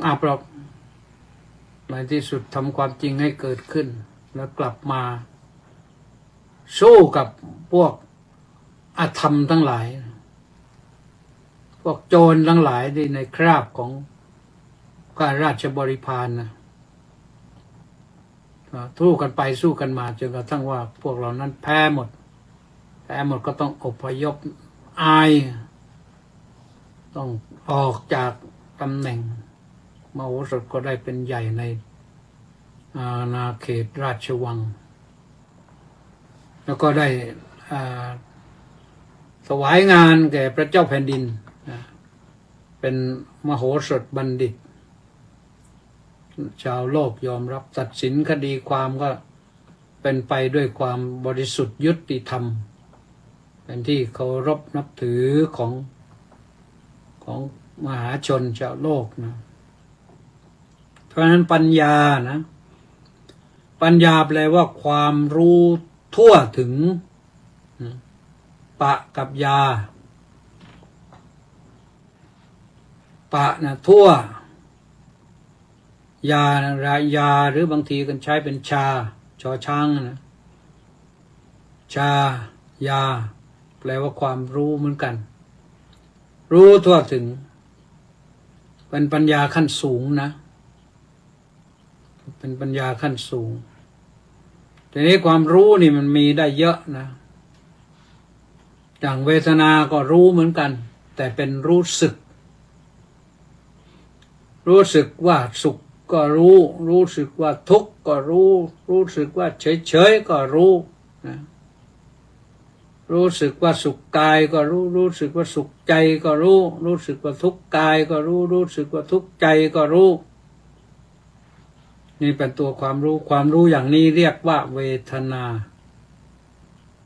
อับหรอกในที่สุดทำความจริงให้เกิดขึ้นแล้วกลับมาสู้กับพวกอธรรมทั้งหลายพวกโจรทั้งหลายที่ในคราบของข้าราชบริพารนะสู้กันไปสู้กันมาจนกระทั่งว่าพวกเรานั้นแพ้หมดก็ต้องอพยพอายต้องออกจากตำแหน่งมโหสถก็ได้เป็นใหญ่ในอาณาเขตราชวังแล้วก็ได้ถวายงานแก่พระเจ้าแผ่นดินเป็นมโหสถบัณฑิตชาวโลกยอมรับตัดสินคดีความก็เป็นไปด้วยความบริสุทธิ์ยุติธรรมเป็นที่เคารพนับถือของมหาชนชาวโลกนะเพราะฉะนั้นปัญญานะปัญญาแปลว่าความรู้ทั่วถึงปะกับยาปะนะทั่วยานะยาหรือบางทีกันใช้เป็นชาชอช้างนะชายาแปลว่าความรู้เหมือนกันรู้ทั่วถึงเป็นปัญญาขั้นสูงนะเป็นปัญญาขั้นสูงทีนี้ความรู้นี่มันมีได้เยอะนะอย่างเวทนาก็รู้เหมือนกันแต่เป็นรู้สึกว่าสุขก็รู้สึกว่าทุกข์ก็รู้สึกว่าเฉยก็รู้นะรู้สึกว่าสุขกายก็รู้สึกว่าสุขใจก็รู้สึกว่าทุกข์กายก็รู้สึกว่าทุกข์ใจก็รู้นี่เป็นตัวความรู้อย่างนี้เรียกว่าเวทนา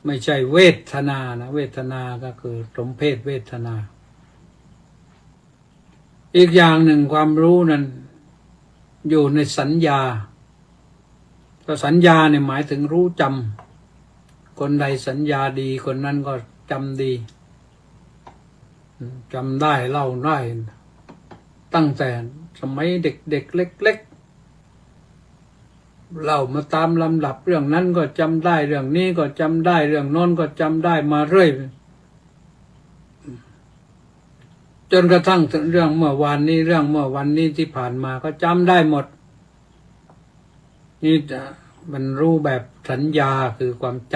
ไม่ใช่เวทนานะเวทนาก็คือสมเพศเวทนาอีกอย่างหนึ่งความรู้นั้นอยู่ในสัญญาก็สัญญาเนี่ยหมายถึงรู้จำคนใดสัญญาดีคนนั้นก็จำดีจำได้เล่าได้ตั้งแต่สมัยเด็กๆเล็กๆเล่ามาตามลำดับเรื่องนั้นก็จำได้เรื่องนี้ก็จำได้เรื่องโน้นก็จำได้มาเรื่อยจนกระทั่งถึงเรื่องเมื่อวานนี้ที่ผ่านมาก็จำได้หมดนี่มันรู้แบบสัญญาคือความจ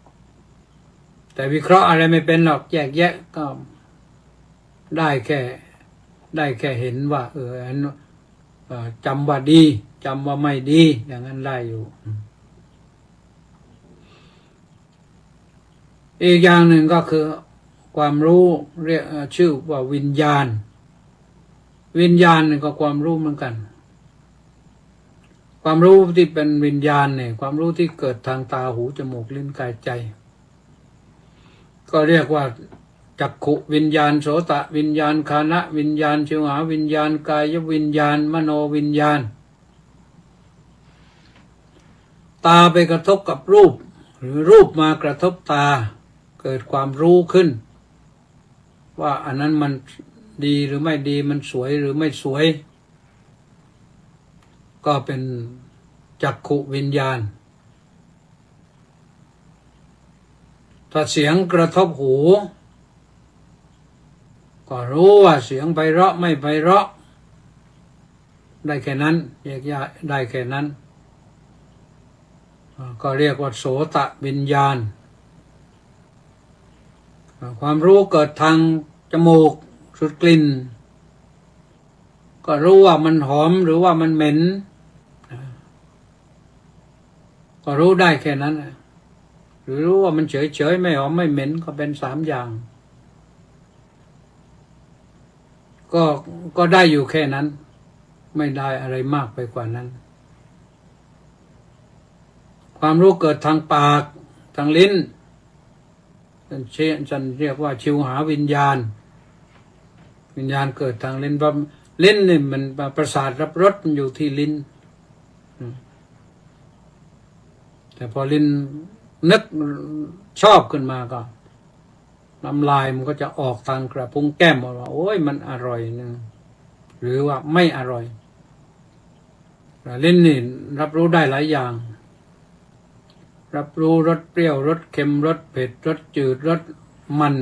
ำแต่วิเคราะห์อะไรไม่เป็นหรอกแยกแยะก็ได้แค่เห็นว่าจำว่าดีจำว่าไม่ดีอย่างนั้นได้อยู่อีกอย่างหนึ่งก็คือความรู้เรียกชื่อว่าวิญญาณนี่ก็ความรู้เหมือนกันความรู้ที่เป็นวิญญาณเนี่ยความรู้ที่เกิดทางตาหูจมูกลิ้นกายใจก็เรียกว่าจักขุวิญญาณโสตวิญญาณฆานะวิญญาณชิวหาวิญญาณกายวิญญาณมโนวิญญาณตาไปกระทบกับรูปหรือรูปมากระทบตาเกิดความรู้ขึ้นว่าอันนั้นมันดีหรือไม่ดีมันสวยหรือไม่สวยก็เป็นจักขุวิญญาณถ้าเสียงกระทบหูก็รู้ว่าเสียงไพเราะไม่ไพเราะได้แค่นั้นแยกแยะได้แค่นั้นก็เรียกว่าโสตวิญญาณความรู้เกิดทางจมูกสูดกลิ่นก็รู้ว่ามันหอมหรือว่ามันเหม็นก็รู้ได้แค่นั้นหรือรู้ว่ามันเฉยๆไม่หอมไม่เหม็นก็เป็น3อย่างก็ได้อยู่แค่นั้นไม่ได้อะไรมากไปกว่านั้นความรู้เกิดทางปากทางลิ้นฉันเรียกว่าชิวหาวิญญาณเกิดทางลิ้นเพราะลิ้นนี่มันประสาทรับรสมันอยู่ที่ลิ้นแต่พอลิ้นนึกชอบขึ้นมาก็น้ำลายมันก็จะออกทางกระพุ้งแก้มว่าโอ้ยมันอร่อยนะ หรือว่าไม่อร่อยลิ้นนี่รับรู้ได้หลายอย่างรับรู้รสเปรี้ยวรสเค็มรสเผ็ดรสจืดรสมัน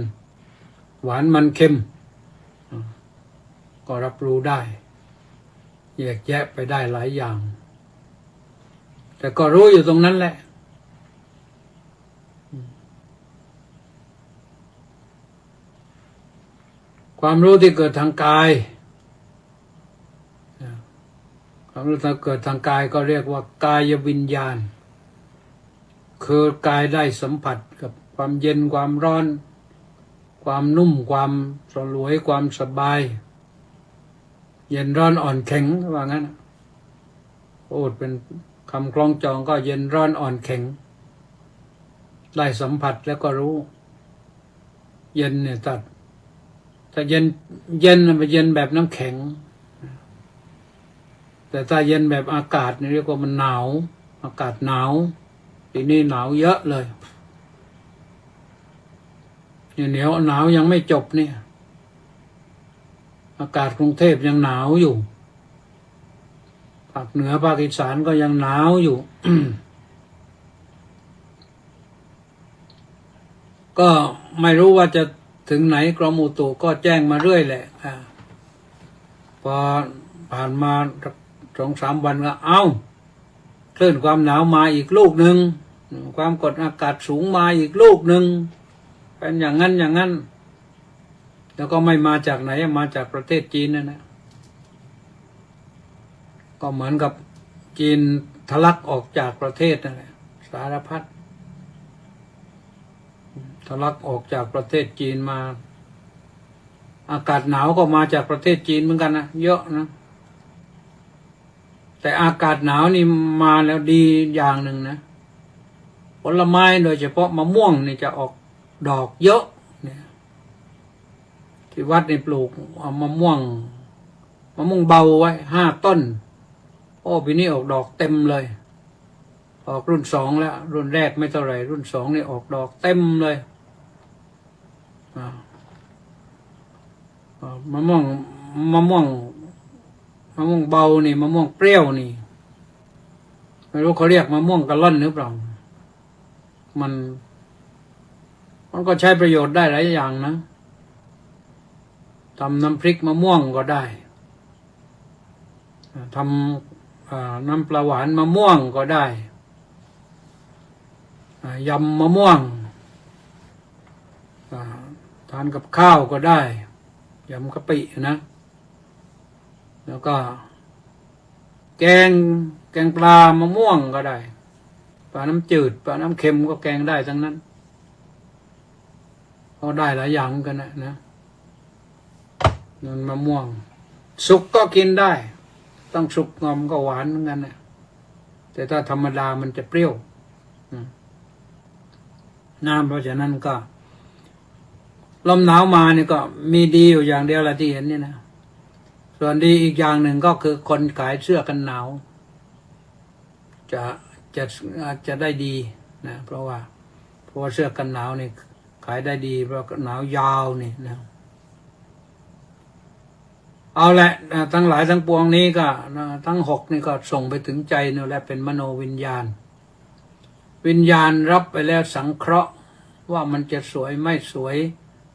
หวานมันเค็มก็รับรู้ได้แยกแยะไปได้หลายอย่างแต่ก็รู้อยู่ตรงนั้นแหละความรู้ที่เกิดทางกายความรู้ที่เกิดทางกายก็เรียกว่ากายวิญญาณคือกายได้สัมผัสกับความเย็นความร้อนความนุ่มความสลวยความสบายเย็นร้อนอ่อนแข็งว่างั้นพูดเป็นคำคล้องจองก็เย็นร้อนอ่อนแข็งได้สัมผัสแล้วก็รู้เย็นเนี่ยถ้าเย็นมันเป็นเย็นแบบน้ำแข็งแต่ถ้าเย็นแบบอากาศนี่เรียกว่ามันหนาวอากาศหนาวทีนี้หนาวเยอะเลยเหนียวหนาวยังไม่จบเนี่ยอากาศกรุงเทพยังหนาวอยู่ภาคเหนือภาคอีสานก็ยังหนาวอยู่ ก็ไม่รู้ว่าจะถึงไหนกรมอุตุก็แจ้งมาเรื่อยแหละพอผ่านมา2-3 วันก็คลื่นความหนาวมาอีกลูกหนึ่งความกดอากาศสูงมาอีกลูกหนึ่งเป็นอย่างนั้นอย่างนั้นแล้วก็ไม่มาจากไหนมาจากประเทศจีนนั่นนะก็เหมือนกับจีนทะลักออกจากประเทศนั่นแหละสารพัดทะลักออกจากประเทศจีนมาอากาศหนาวก็มาจากประเทศจีนเหมือนกันนะเยอะนะแต่อากาศหนาวนี่มาแล้วดีอย่างหนึ่งนะผลไม้โดยเฉพาะมะม่วงนี่จะออกดอกเยอะเนี่ยที่วัดนี่ปลูกเอามะม่วงเบาไว้5 ต้นปีนี้ออกดอกเต็มเลยออกรุ่น2แล้วรุ่นแรกไม่เท่าไหร่รุ่น2นี่ออกดอกเต็มเลยมะม่วงเบานี่มะม่วงเปรี้ยวนี่ไม่รู้เขาเรียกมะม่วงกะล่อนหรือเปล่ามันก็ใช้ประโยชน์ได้หลายอย่างนะทำน้ำพริกมะม่วงก็ได้ทำน้ำปลาหวานมะม่วงก็ได้ยำมะม่วงทานกับข้าวก็ได้ยำกะปินะแล้วก็แกงปลามะม่วงก็ได้ปลาน้ำจืดปลาน้ำเค็มก็แกงได้ทั้งนั้นเขาได้หลายอย่างกันนะนั่นมะม่วงสุกก็กินได้ต้องสุกงอมก็หวานเหมือนกันนะแต่ถ้าธรรมดามันจะเปรี้ยวเพราะฉะนั้นก็ลมหนาวมานี่ก็มีดีอยู่อย่างเดียวละที่เห็นนี่นะส่วนดีอีกอย่างหนึ่งก็คือคนขายเสื้อกันหนาวจะได้ดีนะเพราะว่าเสื้อกันหนาวนี่ขายได้ดีเพราะหนาวยาวนี่นะเอาแหละทั้งหลายทั้งปวงนี้ก็ทั้ง6นี่ก็ส่งไปถึงใจนี่แหละเป็นมโนวิญญาณรับไปแล้วสังเคราะห์ว่ามันจะสวยไม่สวย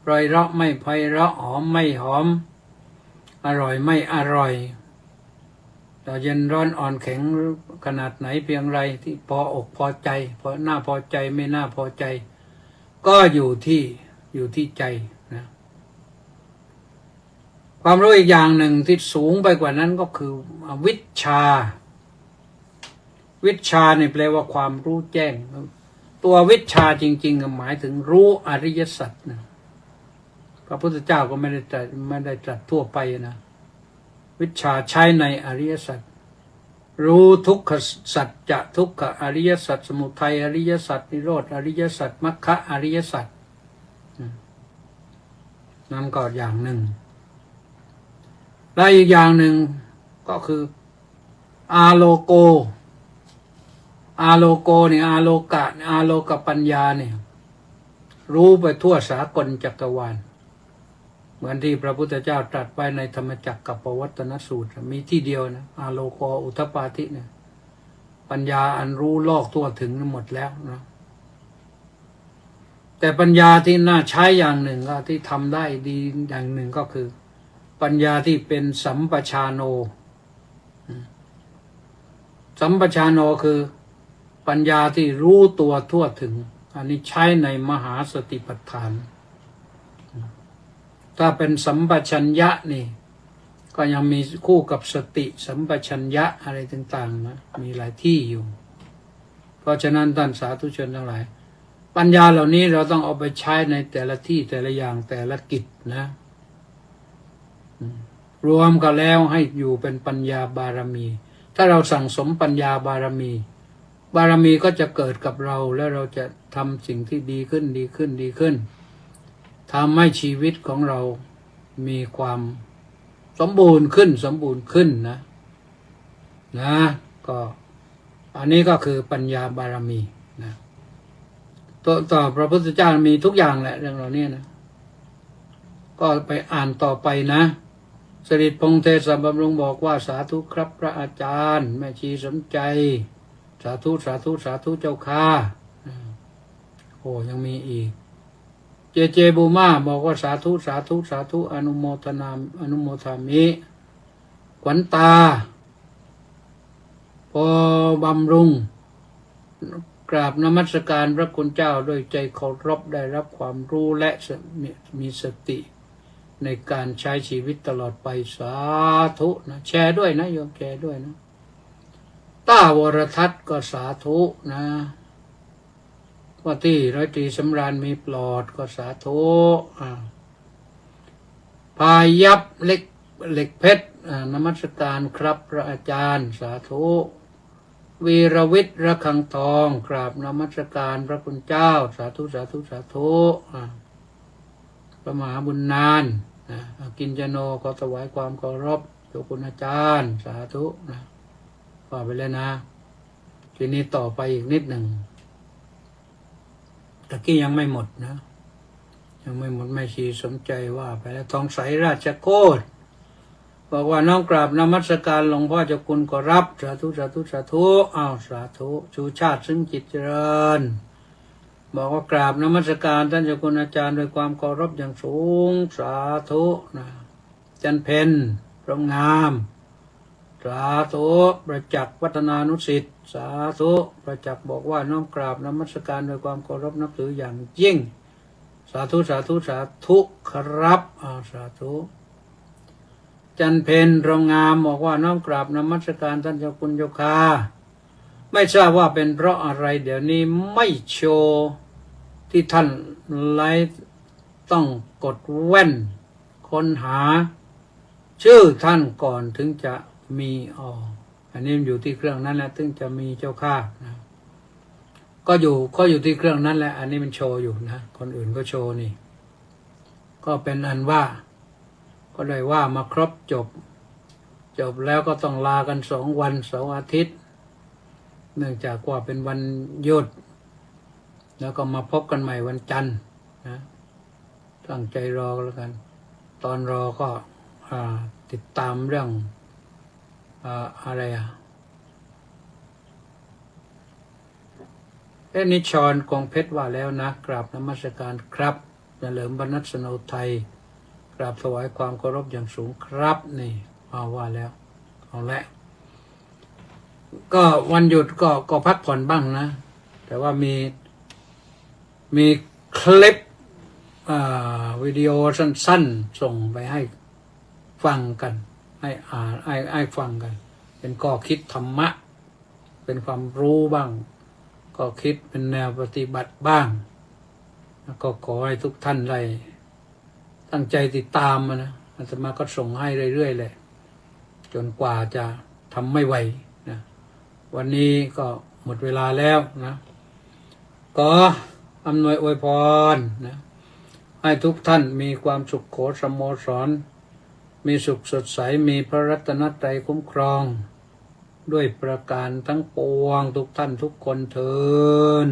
ไพเราะไม่ไพเราะหอมไม่หอมอร่อยไม่อร่อยแต่เย็นร้อนอ่อนแข็งขนาดไหนเพียงไรที่พออกพอใจพอหน้าพอใจไม่น่าพอใจก็อยู่ที่ใจนะความรู้อีกอย่างหนึ่งที่สูงไปกว่านั้นก็คือวิชาเนี่ยแปลว่าความรู้แจ้งตัววิชาจริงๆหมายถึงรู้อริยสัจนะพระพุทธเจ้าก็ไม่ได้ตรัสทั่วไปนะวิชาใช้ในอริยสัจรู้ทุกขสัจจะทุกขอริยสัจสมุทัยอริยสัจนิโรธอริยสัจมรรคอริยสัจนั่นก็อย่างหนึ่งและอีกอย่างหนึ่งก็คืออาโลโกเนี่ยอาโลกปัญญาเนี่ยรู้ไปทั่วสากลจักรวาล เหมือนที่พระพุทธเจ้าตรัสไว้ในธรรมจักรกับปวัตตนสูตรมีที่เดียวนะอาโลโกอุทธัปปาธิเนี่ยปัญญาอันรู้โลกทั่วถึงหมดแล้วนะแต่ปัญญาที่น่าใช้อย่างหนึ่งก็ที่ทำได้ดีอย่างหนึ่งก็คือปัญญาที่เป็นสัมปชานโนสัมปชานโนคือปัญญาที่รู้ตัวทั่วถึงอันนี้ใช้ในมหาสติปัฏฐานถ้าเป็นสัมปชัญญะนี่ก็ยังมีคู่กับสติสัมปชัญญะอะไรต่างๆนะมีหลายที่อยู่เพราะฉะนั้นท่านสาธุชนทั้งหลายปัญญาเหล่านี้เราต้องเอาไปใช้ในแต่ละที่แต่ละอย่างแต่ละกิจนะรวมกันแล้วให้อยู่เป็นปัญญาบารมี ถ้าเราสั่งสมปัญญาบารมี บารมีก็จะเกิดกับเราแล้วเราจะทำสิ่งที่ดีขึ้นดีขึ้นดีขึ้นทำให้ชีวิตของเรามีความสมบูรณ์ขึ้นนะก็อันนี้ก็คือปัญญาบารมีนะต่อพระพุทธเจ้ามีทุกอย่างแหละเรื่องเหล่านี้นะก็ไปอ่านต่อไปนะสฤษดิ์พงษ์เทศบำรุงบอกว่าสาธุครับพระอาจารย์แม่ชีสนใจสาธุสาธุสาธุเจ้าค่ะโอ้ยังมีอีกเจบูมาบอกว่าสาธุสาธุสาธุอนุโมทามิขวัญตาพอบำรุงกราบนมัสการพระคุณเจ้าด้วยใจเคารพได้รับความรู้และมีสติในการใช้ชีวิตตลอดไปสาธุนะแชร์ด้วยนะโยมแชร์ด้วยนะต้าวรทัศน์ก็สาธุนะว่าที่ร้อยตรีสำราญมีปลอดก็สาธุพายับเหล็กเพชรนมัสการครับพระอาจารย์สาธุวีรวิทย์ระฆังทองกราบนมัสการพระคุณเจ้าสาธุสาธุสาธุพระมหาบุญนานกินจโนขอถวายความเคารพเจ้าคุณอาจารย์สาธุนะว่าไปเลยนะทีนี้ต่อไปอีกนิดหนึ่งตะกี้ยังไม่หมดนะยังไม่หมดไม่ชีสนใจว่าไปแล้วทองใสราชโคตรบอกว่าน้องกราบนมัสการหลวงพ่อเจ้าคุณก็รับสาธุสาธุสาธุอ้าวสาธุชูชาติซึ่งจิตเจริญบอกว่ากราบนมัสการท่านเจ้าคุณอาจารย์โดยความเคารพอย่างสูงสาธุนะจันเพ็ญพระงามสาธุประจักษ์วัฒนานุสิทธิ์สาธุประจักษ์บอกว่าน้อมกราบนมัสการโดยความเคารพนับถืออย่างยิ่งสาธุสาธุสาธุครับสาธุจันเพ็ญพระงามบอกว่าน้อมกราบนมัสการท่านเจ้าคุณเจ้าค่ะไม่ทราบว่าเป็นเพราะอะไรเดี๋ยวนี้ไม่โชว์ที่ท่านไลฟ์ต้องกดแว่นค้นหาชื่อท่านก่อนถึงจะมีอันนี้อยู่ที่เครื่องนั้นแหละถึงจะมีเจ้าค่านะก็อยู่ที่เครื่องนั้นแหละอันนี้มันโชว์อยู่นะคนอื่นก็โชว์นี่ก็เป็นอันว่าก็ได้ว่ามาครบจบแล้วก็ต้องลากัน2 วันเสาร์อาทิตย์เนื่องจากว่าเป็นวันหยุดแล้วก็มาพบกันใหม่วันจันทร์นะตั้งใจรอแล้วกันตอนรอก็ติดตามเรื่องอะไรนิชรกองเพชรว่าแล้วนะกราบนมัสการครับเฉลิมบรรณัสโนไทยกราบถวายความเคารพอย่างสูงครับนี่ว่าแล้วเอาละก็วันหยุดก็พักผ่อนบ้างนะแต่ว่ามีคลิปวิดีโอสั้นๆส่งไปให้ฟังกันให้ฟังกันเป็นข้อคิดธรรมะเป็นความรู้บ้างก็คิดเป็นแนวปฏิบัติบ้างแล้วก็ขอให้ทุกท่านได้ตั้งใจติดตามนะอาตมาก็ส่งให้เรื่อยๆเลยจนกว่าจะทำไม่ไหวนะวันนี้ก็หมดเวลาแล้วนะก็อำนวยอวยพรนะให้ทุกท่านมีความสุขโขสโมสรมีสุขสดใสมีพระรัตนตรัยคุ้มครองด้วยประการทั้งปวงทุกท่านทุกคนเทอญ